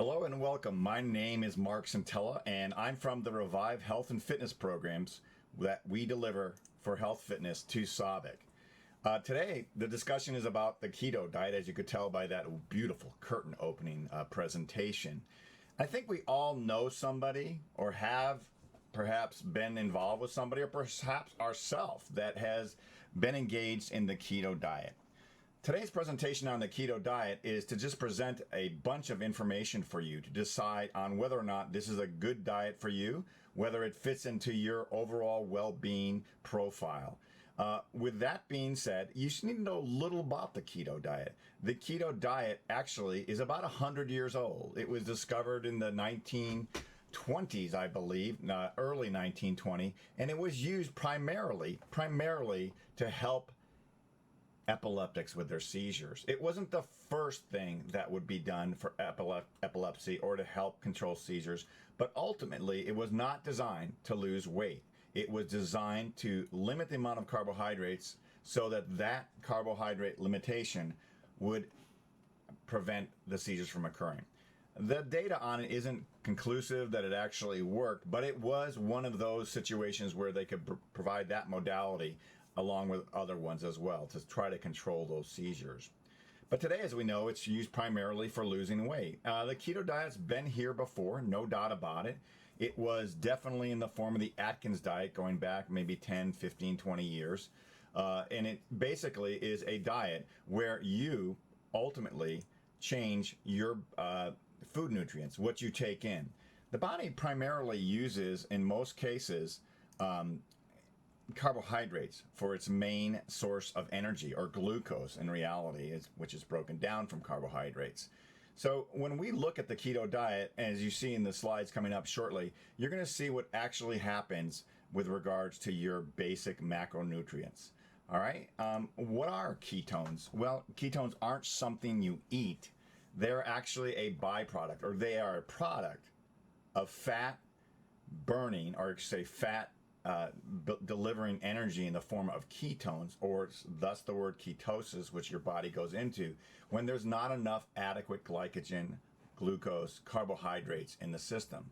Hello and welcome. My name is Mark Centella, and I'm from the Revive Health and Fitness programs that we deliver for health fitness to SABIC. Today, the discussion is about the keto diet, as you could tell by that beautiful curtain opening presentation. I think we all know somebody or have perhaps been involved with somebody or perhaps ourselves that has been engaged in the keto diet. Today's presentation on the keto diet is to just present a bunch of information for you to decide on whether or not this is a good diet for you, whether it fits into your overall well-being profile. With that being said, you just need to know a little about the keto diet. The keto diet actually is about 100 years old. It was discovered in the 1920s, I believe, early 1920, and it was used primarily to help epileptics with their seizures. It wasn't the first thing that would be done for epilepsy or to help control seizures, but ultimately it was not designed to lose weight. It was designed to limit the amount of carbohydrates so that carbohydrate limitation would prevent the seizures from occurring. The data on it isn't conclusive that it actually worked, but it was one of those situations where they could provide that modality along with other ones as well to try to control those seizures. But today, as we know, it's used primarily for losing weight. The keto diet's been here before, no doubt about it. It was definitely in the form of the Atkins diet going back maybe 10, 15, 20 years. And it basically is a diet where you ultimately change your food nutrients, what you take in. The body primarily uses, in most cases, carbohydrates for its main source of energy, or glucose in reality, which is broken down from carbohydrates. So when we look at the keto diet, as you see in the slides coming up shortly, you're going to see what actually happens with regards to your basic macronutrients. All right, what are ketones? Well, ketones aren't something you eat. They're actually a byproduct, or they are a product of fat burning, or say fat delivering energy in the form of ketones, or thus the word ketosis, which your body goes into when there's not enough adequate glycogen, glucose, carbohydrates in the system.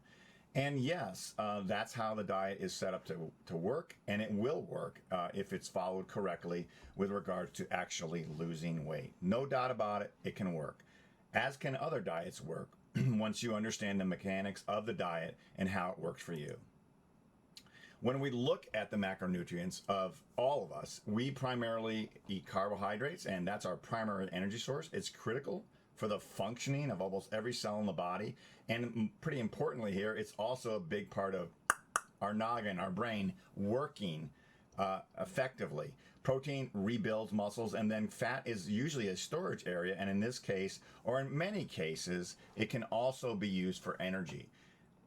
And yes, that's how the diet is set up to work, and it will work if it's followed correctly with regards to actually losing weight. No doubt about it, it can work, as can other diets work once you understand the mechanics of the diet and how it works for you. When we look at the macronutrients of all of us, we primarily eat carbohydrates, and that's our primary energy source. It's critical for the functioning of almost every cell in the body. And pretty importantly here, it's also a big part of our noggin, our brain, working effectively. Protein rebuilds muscles, and then fat is usually a storage area. And in this case, or in many cases, it can also be used for energy.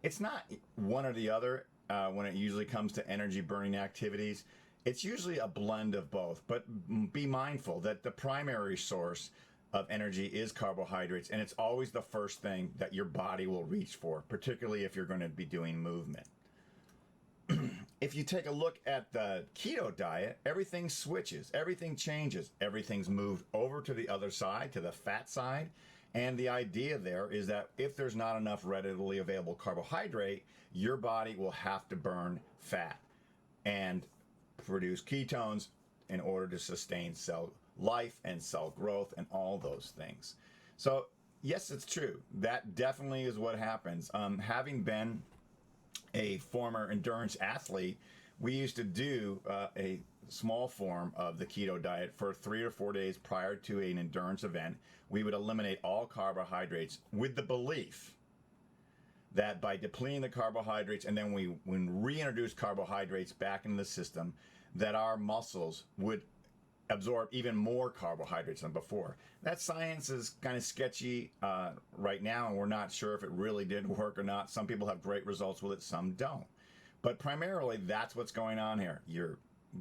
It's not one or the other. When it usually comes to energy burning activities, it's usually a blend of both, but be mindful that the primary source of energy is carbohydrates, and it's always the first thing that your body will reach for, particularly if you're going to be doing movement. If you take a look at the keto diet, everything switches, everything changes, everything's moved over to the other side, to the fat side. And the idea there is that if there's not enough readily available carbohydrate, your body will have to burn fat and produce ketones in order to sustain cell life and cell growth and all those things. So yes, it's true. That definitely is what happens. Having been a former endurance athlete, we used to do a small form of the keto diet for 3 or 4 days prior to an endurance event. We would eliminate all carbohydrates with the belief that by depleting the carbohydrates and then when reintroduce carbohydrates back into the system, that our muscles would absorb even more carbohydrates than before. That science is kind of sketchy right now, and we're not sure if it really did work or not. Some people have great results with it, some don't. But primarily, that's what's going on here. You're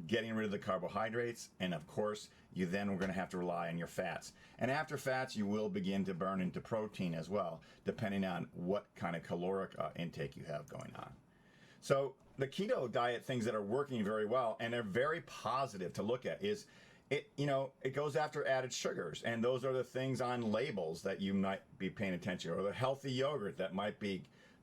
getting rid of the carbohydrates, and of course, you then are going to have to rely on your fats. And after fats, you will begin to burn into protein as well, depending on what kind of caloric intake you have going on. So the keto diet, things that are working very well and are very positive to look at is it goes after added sugars, and those are the things on labels that you might be paying attention to, or the healthy yogurt that might be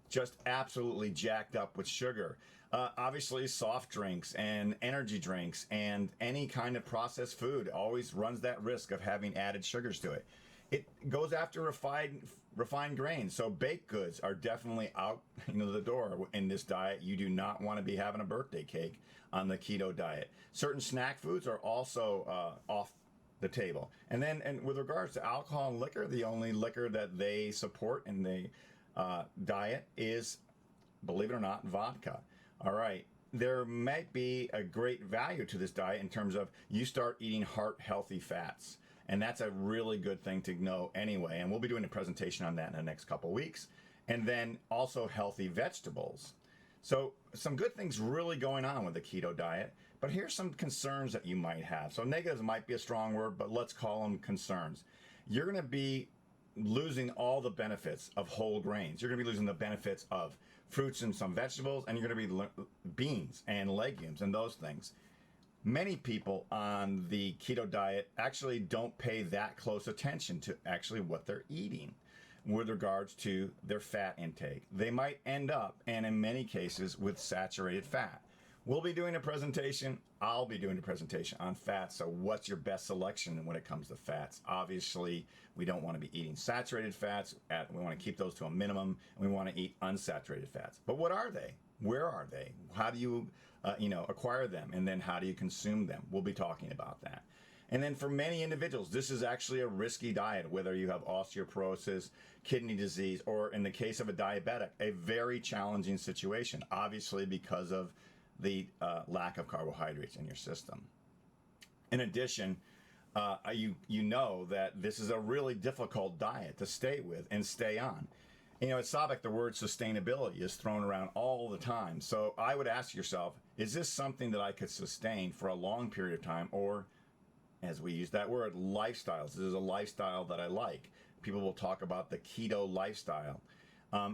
just absolutely jacked up with sugar. Obviously, soft drinks and energy drinks and any kind of processed food always runs that risk of having added sugars to it. It goes after refined grains. So baked goods are definitely out the door in this diet. You do not want to be having a birthday cake on the keto diet. Certain snack foods are also off the table. And with regards to alcohol and liquor, the only liquor that they support in the diet is, believe it or not, vodka. All right. There might be a great value to this diet in terms of you start eating heart healthy fats. And that's a really good thing to know anyway. And we'll be doing a presentation on that in the next couple weeks. And then also healthy vegetables. So some good things really going on with the keto diet. But here's some concerns that you might have. So negatives might be a strong word, but let's call them concerns. You're going to be losing all the benefits of whole grains. You're going to be losing the benefits of fruits and some vegetables, and you're going to be beans and legumes and those things. Many people on the keto diet actually don't pay that close attention to actually what they're eating with regards to their fat intake. They might end up, and in many cases, with saturated fat. We'll be doing a presentation. I'll be doing a presentation on fats. So what's your best selection when it comes to fats? Obviously, we don't want to be eating saturated fats. We want to keep those to a minimum, and we want to eat unsaturated fats. But what are they? Where are they? How do you, acquire them? And then how do you consume them? We'll be talking about that. And then for many individuals, this is actually a risky diet, whether you have osteoporosis, kidney disease, or in the case of a diabetic, a very challenging situation, obviously because of the lack of carbohydrates in your system. In addition, you know that this is a really difficult diet to stay with and stay on. At SABIC, the word sustainability is thrown around all the time. So I would ask yourself, is this something that I could sustain for a long period of time? Or, as we use that word, lifestyles. This is a lifestyle that I like. People will talk about the keto lifestyle.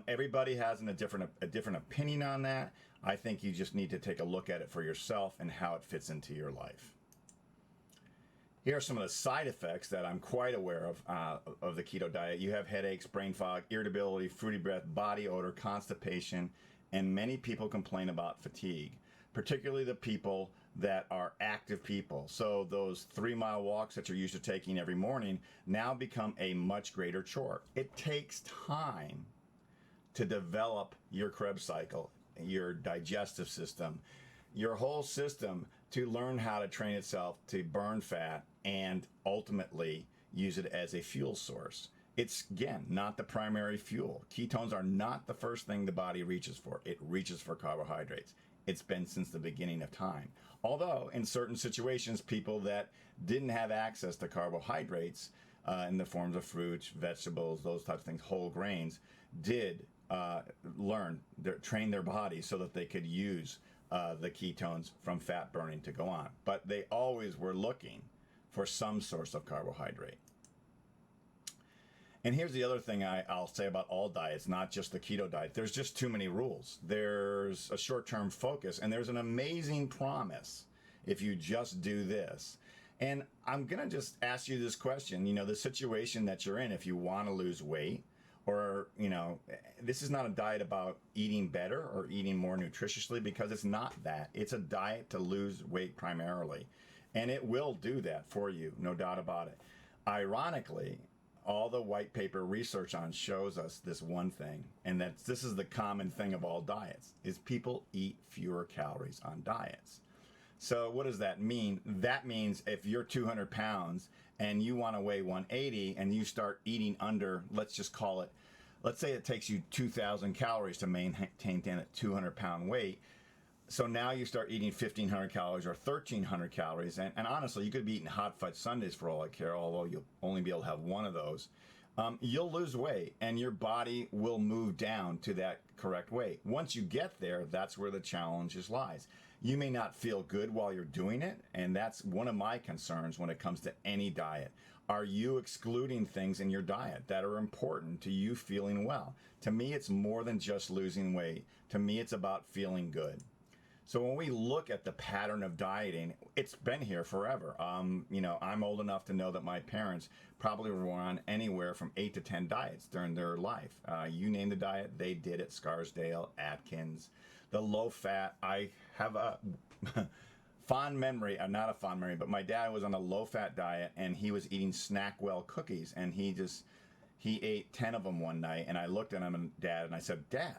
Everybody has a different opinion on that. I think you just need to take a look at it for yourself and how it fits into your life. Here are some of the side effects that I'm quite aware of the keto diet. You have headaches, brain fog, irritability, fruity breath, body odor, constipation, and many people complain about fatigue, particularly the people that are active people. So those 3-mile walks that you're used to taking every morning now become a much greater chore. It takes time to develop your Krebs cycle, your digestive system, your whole system to learn how to train itself to burn fat and ultimately use it as a fuel source. It's, again, not the primary fuel. Ketones are not the first thing the body reaches for. It reaches for carbohydrates. It's been since the beginning of time. Although, in certain situations, people that didn't have access to carbohydrates in the forms of fruits, vegetables, those types of things, whole grains, did train their body so that they could use the ketones from fat burning to go on. But they always were looking for some source of carbohydrate. And here's the other thing I'll say about all diets, not just the keto diet. There's just too many rules. There's a short-term focus, and there's an amazing promise if you just do this. And I'm going to just ask you this question. The situation that you're in, if you want to lose weight, or, this is not a diet about eating better or eating more nutritiously, because it's not that. It's a diet to lose weight primarily. And it will do that for you, no doubt about it. Ironically, all the white paper research on shows us this one thing, and this is the common thing of all diets, is people eat fewer calories on diets. So what does that mean? That means if you're 200 pounds and you want to weigh 180 and you start eating under, let's say it takes you 2,000 calories to maintain that 200-pound weight. So now you start eating 1,500 calories or 1,300 calories. And honestly, you could be eating hot fudge sundaes for all I care, although you'll only be able to have one of those. You'll lose weight, and your body will move down to that correct weight. Once you get there, that's where the challenge lies. You may not feel good while you're doing it, and that's one of my concerns when it comes to any diet. Are you excluding things in your diet that are important to you feeling well? To me, it's more than just losing weight. To me, it's about feeling good. So when we look at the pattern of dieting, it's been here forever. I'm old enough to know that my parents probably were on anywhere from 8 to 10 diets during their life. You name the diet, they did it. Scarsdale, Atkins, the low fat. I have a fond memory, not a fond memory, but my dad was on a low fat diet and he was eating Snackwell cookies, and he ate 10 of them one night, and I looked at him and Dad and I said, Dad,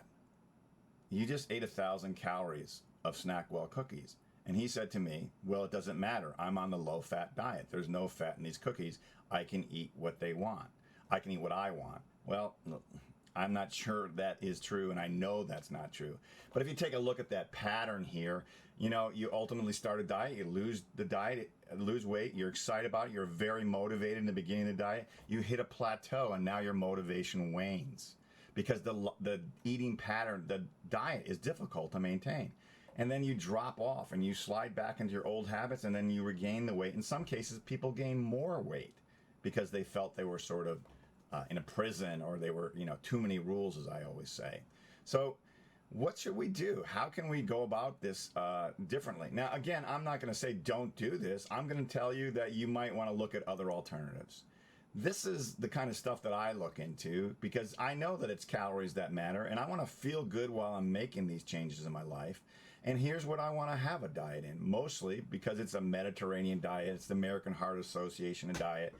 you just ate 1,000 calories of Snackwell cookies. And he said to me, well, it doesn't matter. I'm on the low fat diet. There's no fat in these cookies. I can eat what they want. I can eat what I want. Well, I'm not sure that is true, and I know that's not true. But if you take a look at that pattern here, you ultimately start a diet, you lose weight, you're excited about it, you're very motivated in the beginning of the diet, you hit a plateau, and now your motivation wanes because the eating pattern, the diet is difficult to maintain. And then you drop off and you slide back into your old habits, and then you regain the weight. In some cases, people gain more weight because they felt they were sort of in a prison, or they were, too many rules, as I always say. So what should we do? How can we go about this differently? Now, again, I'm not going to say don't do this. I'm going to tell you that you might want to look at other alternatives. This is the kind of stuff that I look into because I know that it's calories that matter, and I want to feel good while I'm making these changes in my life. And here's what I want to have a diet in, mostly because it's a Mediterranean diet. It's the American Heart Association diet,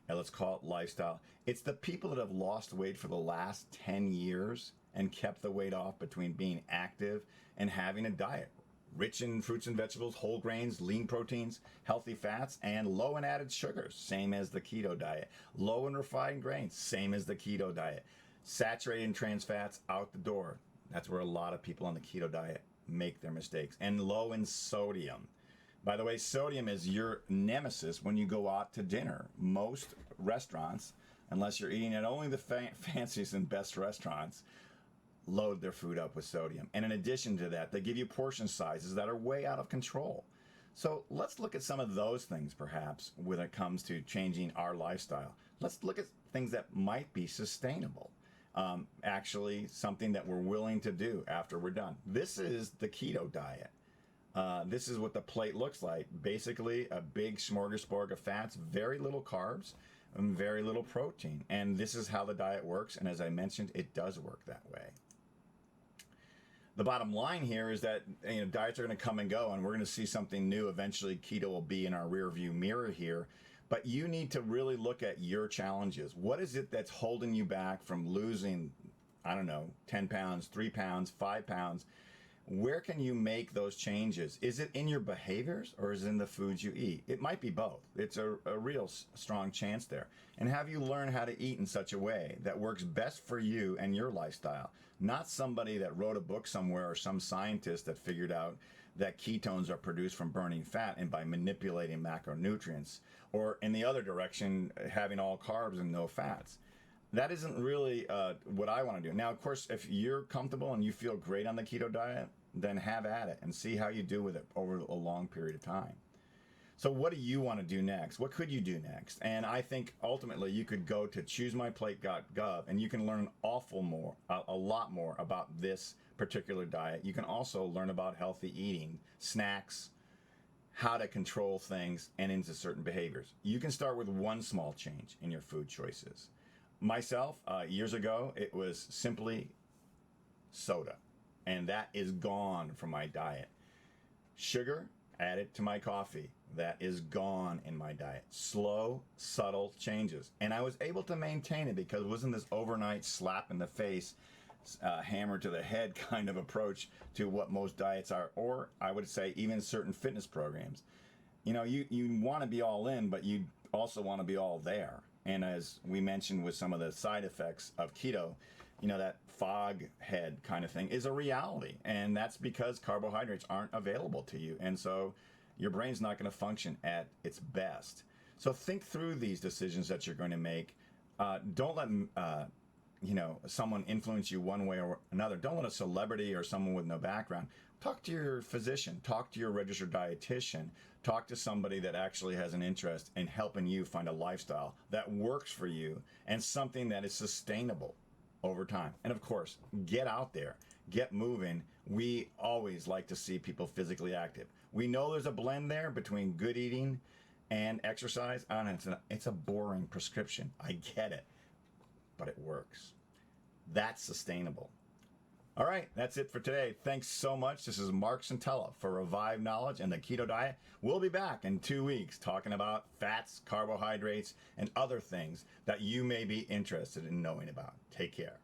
and let's call it lifestyle. It's the people that have lost weight for the last 10 years and kept the weight off between being active and having a diet rich in fruits and vegetables, whole grains, lean proteins, healthy fats, and low in added sugars, same as the keto diet. Low in refined grains, same as the keto diet. Saturated in trans fats, out the door. That's where a lot of people on the keto diet make their mistakes. And low in sodium. By the way, sodium is your nemesis when you go out to dinner. Most restaurants, unless you're eating at only the fanciest and best restaurants, load their food up with sodium. And in addition to that, they give you portion sizes that are way out of control. So let's look at some of those things, perhaps, when it comes to changing our lifestyle. Let's look at things that might be sustainable. Actually, something that we're willing to do after we're done. This is the keto diet. This is what the plate looks like. Basically, a big smorgasbord of fats, very little carbs, and very little protein. And this is how the diet works. And as I mentioned, it does work that way. The bottom line here is that diets are going to come and go, and we're going to see something new. Eventually, keto will be in our rear view mirror here. But you need to really look at your challenges. What is it that's holding you back from losing, 10 pounds, 3 pounds, 5 pounds? Where can you make those changes? Is it in your behaviors, or is it in the foods you eat? It might be both. It's a real strong chance there. And have you learned how to eat in such a way that works best for you and your lifestyle? Not somebody that wrote a book somewhere, or some scientist that figured out that ketones are produced from burning fat and by manipulating macronutrients, or in the other direction, having all carbs and no fats. That isn't really what I want to do. Now, of course, if you're comfortable and you feel great on the keto diet, then have at it and see how you do with it over a long period of time. So what do you want to do next? What could you do next? And I think ultimately you could go to choosemyplate.gov and you can learn a lot more about this particular diet. You can also learn about healthy eating, snacks, how to control things, and into certain behaviors. You can start with one small change in your food choices. Myself, years ago, it was simply soda, and that is gone from my diet. Sugar, added to my coffee, that is gone in my diet. Slow, subtle changes. And I was able to maintain it because it wasn't this overnight slap in the face, hammer to the head kind of approach to what most diets are, or I would say even certain fitness programs. You want to be all in, but you also want to be all there. And as we mentioned with some of the side effects of keto, that fog head kind of thing is a reality. And that's because carbohydrates aren't available to you. And so your brain's not going to function at its best. So think through these decisions that you're going to make. Don't let someone influence you one way or another. Don't let a celebrity or someone with no background. Talk to your physician. Talk to your registered dietitian. Talk to somebody that actually has an interest in helping you find a lifestyle that works for you and something that is sustainable over time. And of course, get out there. get moving, we always like to see people physically active. We know there's a blend there between good eating and exercise. I don't know, it's a boring prescription. I get it, but it works. That's sustainable. All right, that's it for today. Thanks so much. This is Mark Centella for Revive Knowledge and the Keto Diet. We'll be back in 2 weeks talking about fats, carbohydrates, and other things that you may be interested in knowing about. Take care.